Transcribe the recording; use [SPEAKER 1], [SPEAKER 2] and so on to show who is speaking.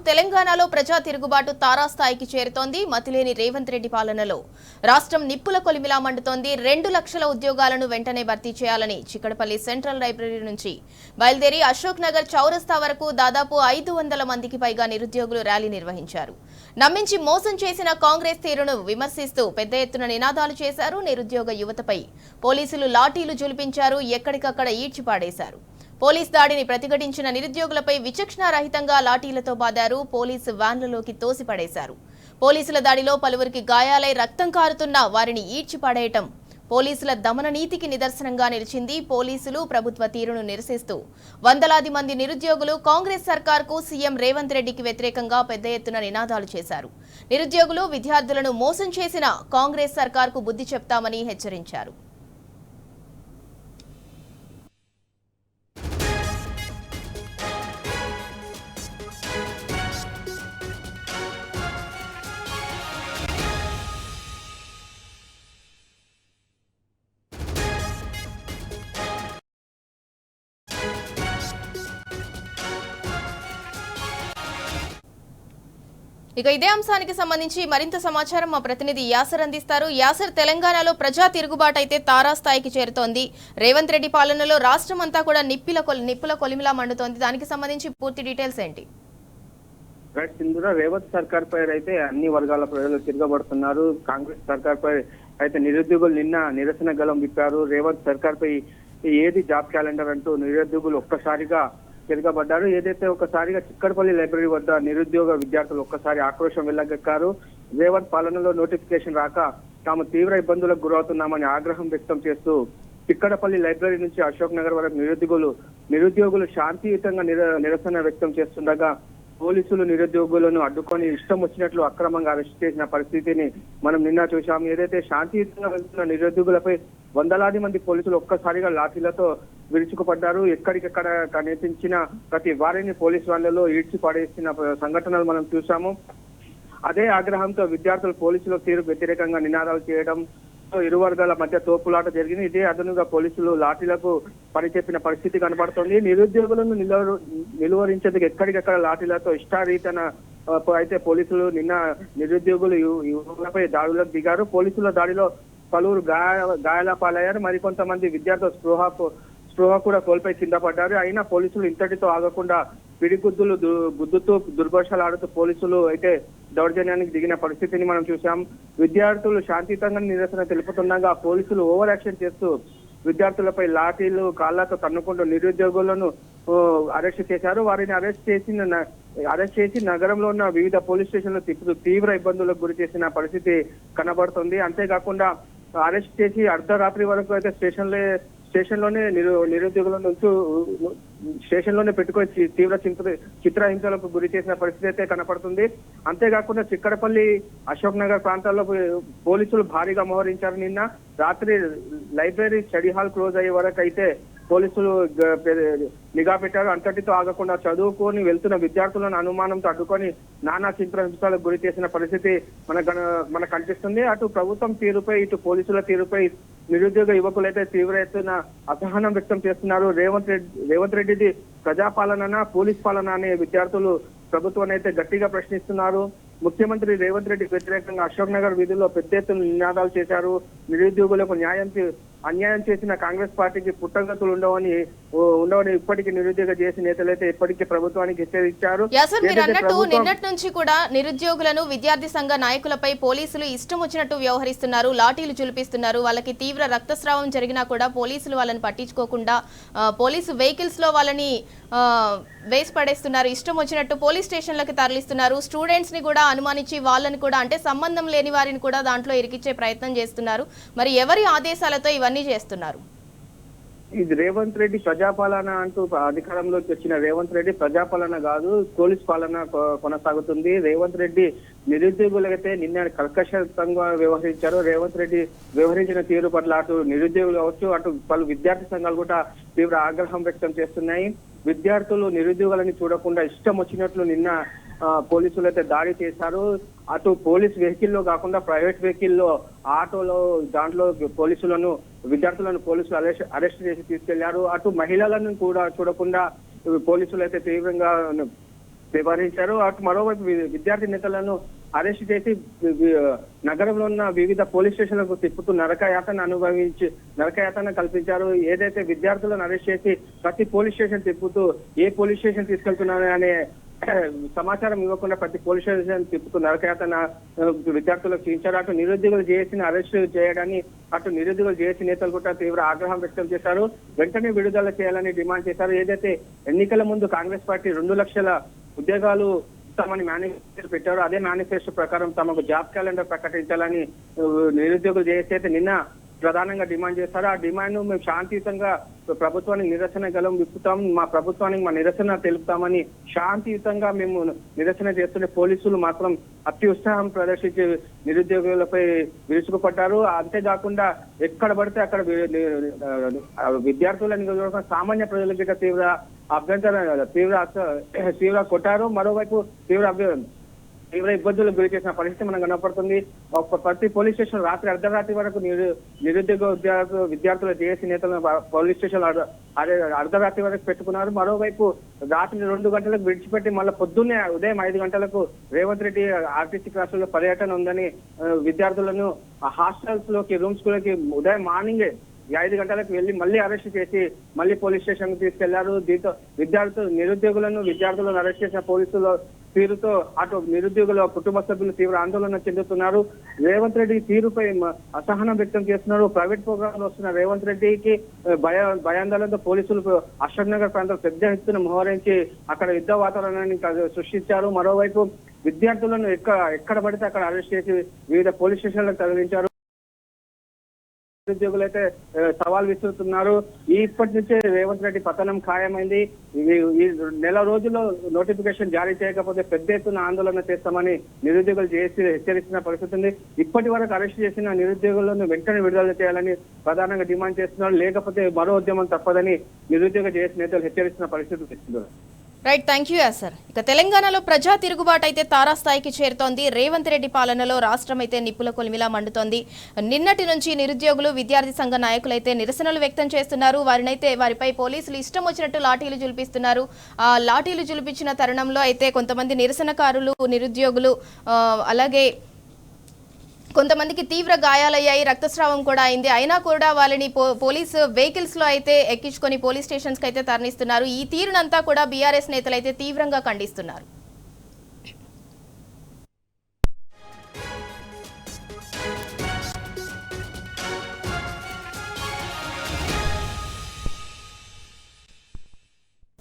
[SPEAKER 1] తెలంగాణలో ప్రజా తిరుగుబాటు తారాస్థాయికి చేరుతోంది. మతిలేని రేవంత్ రెడ్డి పాలనలో రాష్ట్రం నిప్పుల కొలిమిలా మండుతోంది. 2 లక్షల ఉద్యోగాలను వెంటనే భర్తీ చేయాలని చిక్కడపల్లి సెంట్రల్ లైబ్రరీ నుంచి బయలుదేరి అశోక్ నగర్ చౌరస్తా వరకు దాదాపు 500 మందికి పైగా నిరుద్యోగులు ర్యాలీ నిర్వహించారు. నమ్మించి మోసం చేసిన కాంగ్రెస్ తీరును విమర్శిస్తూ పెద్ద ఎత్తున నినాదాలు చేశారు. నిరుద్యోగ యువతపై పోలీసులు లాఠీలు జులిపించారు. ఎక్కడికక్కడ ఈడ్చిపాడేశారు. పోలీస్ దాడిని ప్రతిఘటించిన నిరుద్యోగులపై విచక్షణారహితంగా లాఠీలతో బాదారు. పోలీసు వ్యాన్లలోకి తోసిపడేశారు. పోలీసుల దాడిలో పలువురికి గాయాలై రక్తం కారుతున్నా వారిని ఈడ్చిపడేయటం పోలీసుల దమన నీతికి నిదర్శనంగా నిలిచింది. పోలీసులు ప్రభుత్వ తీరును నిరసిస్తూ వందలాది మంది నిరుద్యోగులు కాంగ్రెస్ సర్కార్కు సీఎం రేవంత్ రెడ్డికి వ్యతిరేకంగా పెద్ద ఎత్తున నినాదాలు చేశారు. నిరుద్యోగులు విద్యార్థులను మోసం చేసిన కాంగ్రెస్ సర్కార్కు బుద్ధి చెప్తామని హెచ్చరించారు. ఇక ఇదే అంశానికి సంబంధించి మరింత సమాచారం మా ప్రతినిధి యాసర్ అందిస్తారు. యాసర్, తెలంగాణలో ప్రజా తిరుగుబాటు అయితే తారాస్థాయికి చేరుతోంది. రేవంత్ రెడ్డి పాలనలో రాష్ట్రం అంతా కూడా నిప్పుల కొలిమిలా మండుతోంది. దానికి సంబంధించి పూర్తి డీటెయిల్స్ ఏంటి?
[SPEAKER 2] రేవంత్ సర్కార్ పై అయితే అన్ని వర్గాల ప్రజలు తిరగబడుతున్నారు. కాంగ్రెస్ సర్కార్ పై అయితే నిరుద్యోగులు నిన్న నిరసన గలం విప్పారు. రేవంత్ సర్కార్ పై ఏది జాబ్ క్యాలెండర్ అంటూ నిరుద్యోగులు ఒక్కసారిగా తిరగబడ్డారు. ఏదైతే ఒకసారిగా చిక్కడపల్లి లైబ్రరీ వద్ద నిరుద్యోగ విద్యార్థులు ఒక్కసారి ఆక్రోశం వెళ్ళగక్కారు. రేవంత్ పాలనలో నోటిఫికేషన్ రాక తాము తీవ్ర ఇబ్బందులకు గురవుతున్నామని ఆగ్రహం వ్యక్తం చేస్తూ చిక్కడపల్లి లైబ్రరీ నుంచి అశోక్ నగర్ వరకు నిరుద్యోగులు శాంతియుతంగా నిరసన వ్యక్తం చేస్తుండగా పోలీసులు నిరుద్యోగులను అడ్డుకొని ఇష్టం వచ్చినట్లు అక్రమంగా అరెస్ట్ చేసిన పరిస్థితిని మనం నిన్న చూశాం. ఏదైతే శాంతియుతంగా వెళ్తున్న నిరుద్యోగులపై వందలాది మంది పోలీసులు ఒక్కసారిగా లాఠీలతో విరుచుకుపడ్డారు. ఎక్కడికెక్కడ కనిపించిన ప్రతి వారిని పోలీసు వాళ్ళలో ఈడ్చి పడేసిన సంఘటనలు మనం చూసాము. అదే ఆగ్రహంతో విద్యార్థులు పోలీసుల తీరు వ్యతిరేకంగా నినాదాలు చేయడం, ఇరు వర్గాల మధ్య తోపులాట జరిగింది. ఇదే అదనుగా పోలీసులు లాఠీలకు పనిచెప్పిన పరిస్థితి కనబడుతోంది. నిరుద్యోగులను నిలువరించేందుకు ఎక్కడికెక్కడ లాఠీలతో ఇష్టారీతన అయితే పోలీసులు నిన్న నిరుద్యోగులు యువకులపై దాడులకు దిగారు. పోలీసుల దాడిలో పలువురు గాయాల పాలయ్యారు. మరికొంతమంది విద్యార్థులు స్పృహ కూడా కోల్పోయి కింద పడ్డారు. అయినా పోలీసులు ఇంతటితో ఆగకుండా పిడిగుద్దులు గుద్దుతూ దుర్భాషలాడుతూ పోలీసులు అయితే దౌర్జన్యానికి దిగిన పరిస్థితిని మనం చూసాం. విద్యార్థులు శాంతియుతంగా నిరసన తెలుపుతుండగా పోలీసులు ఓవర్ యాక్షన్ చేస్తూ విద్యార్థులపై లాఠీలు కాళ్లతో తన్నుకుంటూ నిరుద్యోగులను అరెస్ట్ చేశారు. వారిని అరెస్ట్ చేసి నగరంలో ఉన్న వివిధ పోలీస్ స్టేషన్లు తిప్పుతూ తీవ్ర ఇబ్బందులకు గురి చేసిన పరిస్థితి కనబడుతుంది. అంతేకాకుండా అరెస్ట్ చేసి అర్ధరాత్రి వరకు అయితే స్టేషన్లోనే నిరుద్యోగులను స్టేషన్లోనే పెట్టుకొని తీవ్ర చిత్రహింసలకు గురి చేసిన పరిస్థితి అయితే కనపడుతుంది. అంతేకాకుండా చిక్కడపల్లి అశోక్ నగర్ ప్రాంతాల్లో పోలీసులు భారీగా మోహరించారు. నిన్న రాత్రి లైబ్రరీ స్టడీ హాల్ క్లోజ్ అయ్యే వరకు అయితే పోలీసులు నిఘా పెట్టారు. అంతటితో ఆగకుండా చదువుకొని వెళ్తున్న విద్యార్థులను అనుమానంతో అడ్డుకొని నానా చిత్రహింసలకు గురి చేసిన పరిస్థితి మనకు కనిపిస్తుంది. అటు ప్రభుత్వం తీరుపై ఇటు పోలీసుల తీరుపై నిరుద్యోగ యువకులైతే తీవ్ర ఎత్తున అసహనం వ్యక్తం చేస్తున్నారు. రేవంత్ రెడ్డిది ప్రజాపాలన పోలీస్ పాలన అనే విద్యార్థులు ప్రభుత్వాన్ని అయితే గట్టిగా ప్రశ్నిస్తున్నారు. ముఖ్యమంత్రి రేవంత్ రెడ్డికి వ్యతిరేకంగా అశోక్ నగర్ వీధుల్లో పెద్ద ఎత్తున నినాదాలు చేశారు. నిరుద్యోగులకు అన్యాయం చేసిన కాంగ్రెస్ పార్టీకి పుట్టగతులు ఉండవని ఇప్పటికీ నిరుద్యోగ చేసిన నేతలైతే ఇప్పటికీ ప్రభుత్వానికి హెచ్చరించారు.
[SPEAKER 1] నిన్నటి నుంచి కూడా నిరుద్యోగులను విద్యార్థి సంఘ నాయకులపై పోలీసులు ఇష్టం వచ్చినట్టు వ్యవహరిస్తున్నారు. లాఠీలు చులిపిస్తున్నారు. వాళ్ళకి తీవ్ర రక్తస్రావం జరిగినా కూడా పోలీసులు వాళ్ళని పట్టించుకోకుండా పోలీసు వెహికల్స్ లో వాళ్ళని వేసి పడేస్తున్నారు. ఇష్టం వచ్చినట్టు పోలీస్ స్టేషన్లకి తరలిస్తున్నారు. స్టూడెంట్స్ ని కూడా అనుమానించి వాళ్ళని కూడా అంటే సంబంధం లేని వారిని కూడా దాంట్లో ఇరికిచ్చే ప్రయత్నం చేస్తున్నారు. మరి ఎవరి ఆదేశాలతో ఇవన్నీ చేస్తున్నారు?
[SPEAKER 2] ఇది రేవంత్ రెడ్డి ప్రజాపాలన అంటూ అధికారంలోకి వచ్చిన రేవంత్ రెడ్డి ప్రజాపాలన కాదు, పోలీస్ పాలన కొనసాగుతుంది. రేవంత్ రెడ్డి నిరుద్యోగులైతే నిన్న కర్కశంగా వ్యవహరించారు. రేవంత్ రెడ్డి వ్యవహరించిన తీరు పట్ల అటు నిరుద్యోగులు కావచ్చు, అటు పలు విద్యార్థి సంఘాలు కూడా తీవ్ర ఆగ్రహం వ్యక్తం చేస్తున్నాయి. విద్యార్థులు నిరుద్యోగులని చూడకుండా ఇష్టం వచ్చినట్లు నిన్న పోలీసులు అయితే దాడి చేశారు. అటు పోలీస్ వెహికల్లో కాకుండా ప్రైవేట్ వెహికల్లో ఆటోలో దాంట్లో విద్యార్థులను పోలీసులు అరెస్ట్ చేసి తీసుకెళ్లారు. అటు మహిళలను కూడా చూడకుండా పోలీసులు అయితే తీవ్రంగా వ్యవహరించారు. అటు మరోవైపు విద్యార్థి నేతలను అరెస్ట్ చేసి నగరంలో ఉన్న వివిధ పోలీస్ స్టేషన్లకు తిప్పుతూ నరకయాతన కల్పించారు. ఏదైతే విద్యార్థులను అరెస్ట్ చేసి ప్రతి పోలీస్ స్టేషన్ తిప్పుతూ ఏ పోలీస్ స్టేషన్ తీసుకెళ్తున్నారు అనే సమాచారం ఇవ్వకుండా ప్రతి పోలీస్ స్టేషన్ తిప్పుతూ నరకయాతన విద్యార్థులకు చేయించారు. అటు నిరుద్యోగులు జేఏసీని అరెస్ట్ చేయడాన్ని అటు నిరుద్యోగులు జేఏసీ నేతలు కూడా తీవ్ర ఆగ్రహం వ్యక్తం చేశారు. వెంటనే విడుదల చేయాలని డిమాండ్ చేశారు. ఏదైతే ఎన్నికల ముందు కాంగ్రెస్ పార్టీ 2 లక్షల ఉద్యోగాలు ఇస్తామని మేనిఫెస్టో పెట్టారు. అదే మేనిఫెస్టో ప్రకారం తమకు జాబ్ క్యాలెండర్ ప్రకటించాలని నిరుద్యోగులు జేఏసీ అయితే నిన్న ప్రధానంగా డిమాండ్ చేశారు. ఆ డిమాండ్ ను మేము శాంతియుతంగా ప్రభుత్వానికి నిరసన గలం విప్పుతాం, మా ప్రభుత్వానికి మా నిరసన తెలుపుతామని శాంతియుతంగా మేము నిరసన చేస్తుంటే పోలీసులు మాత్రం అత్యుత్సాహం ప్రదర్శించి నిరుద్యోగులపై విరుచుకుపడ్డారు. అంతేకాకుండా ఎక్కడ పడితే అక్కడ విద్యార్థులను సామాన్య ప్రజలకి తీవ్ర కొట్టారు. మరోవైపు తీవ్ర ఇబ్బందులకు గురి చేసిన పరిస్థితి మనం కనపడుతుంది. ప్రతి పోలీస్ స్టేషన్ రాత్రి అర్ధరాత్రి వరకు నిరుద్యోగ విద్యార్థుల జేఏసీ నేతలను పోలీస్ స్టేషన్ అర్ధరాత్రి వరకు పెట్టుకున్నారు. మరోవైపు రాత్రి 2 గంటలకు విడిచిపెట్టి మళ్ళీ పొద్దున్నే ఉదయం 5 గంటలకు రేవంత్ రెడ్డి ఆర్టీసీ క్లాస్ లో పర్యటన ఉందని విద్యార్థులను హాస్టల్స్ లోకి రూమ్స్ లోకి ఉదయం మార్నింగే 5 గంటలకు వెళ్లి మళ్ళీ అరెస్ట్ చేసి మళ్ళీ పోలీస్ స్టేషన్ కు తీసుకెళ్లారు. దీంతో విద్యార్థులను అరెస్ట్ చేసిన పోలీసుల తీరుతో అటు నిరుద్యోగుల కుటుంబ సభ్యులు తీవ్ర ఆందోళన చెందుతున్నారు. రేవంత్ రెడ్డి తీరుపై అసహనం వ్యక్తం చేస్తున్నారు. ప్రైవేట్ ప్రోగ్రామ్ లో వస్తున్న రేవంత్ రెడ్డికి భయాందోళనతో పోలీసులు అశోక్ నగర్ ప్రాంతంలో పెద్ద ఎత్తున మోహరించి అక్కడ యుద్ధ వాతావరణాన్ని సృష్టించారు. మరోవైపు విద్యార్థులను ఎక్కడ పడితే అక్కడ అరెస్ట్ చేసి వివిధ పోలీస్ స్టేషన్లకు తరలించారు. నిరుద్యోగులు అయితే సవాల్ విసురుతున్నారు. ఇప్పటి నుంచే రేవంత్ రెడ్డి పతనం ఖాయమైంది. ఈ నెల రోజుల్లో నోటిఫికేషన్ జారీ చేయకపోతే పెద్ద ఎత్తున ఆందోళన చేస్తామని నిరుద్యోగులు జేఏసీ హెచ్చరిస్తున్న పరిస్థితి ఉంది. ఇప్పటి వరకు అరెస్ట్ చేసిన నిరుద్యోగులను వెంటనే విడుదల చేయాలని ప్రధానంగా డిమాండ్ చేస్తున్నారు. లేకపోతే మరో ఉద్యమం తప్పదని నిరుద్యోగ జేఏసీ నేతలు హెచ్చరిస్తున్న పరిస్థితి వస్తుంది.
[SPEAKER 1] Right, thank you sir. ఇక తెలంగాణలో ప్రజా తిరుగుబాటు అయితే తారాస్థాయికి చేరుతోంది. రేవంత్ రెడ్డి పాలనలో రాష్ట్రం అయితే నిప్పుల కొలిమిలా మండుతోంది. నిన్నటి నుంచి నిరుద్యోగులు విద్యార్థి సంఘ నాయకులైతే నిరసనలు వ్యక్తం చేస్తున్నారు. వారిపై పోలీసులు ఇష్టం వచ్చినట్టు లాఠీలు జులిపిస్తున్నారు. ఆ లాఠీలు జులిపించిన తరుణంలో అయితే కొంతమంది నిరసనకారులు నిరుద్యోగులు అలాగే కొంతమందికి తీవ్ర గాయాలయ్యాయి, రక్తస్రావం కూడా అయింది. అయినా కూడా వాళ్ళని పోలీసు వెహికల్స్ లో అయితే ఎక్కించుకొని పోలీస్ స్టేషన్స్ కి అయితే తరలిస్తున్నారు. ఈ తీరునంతా కూడా బీఆర్ఎస్ నేతలు అయితే తీవ్రంగా ఖండిస్తున్నారు.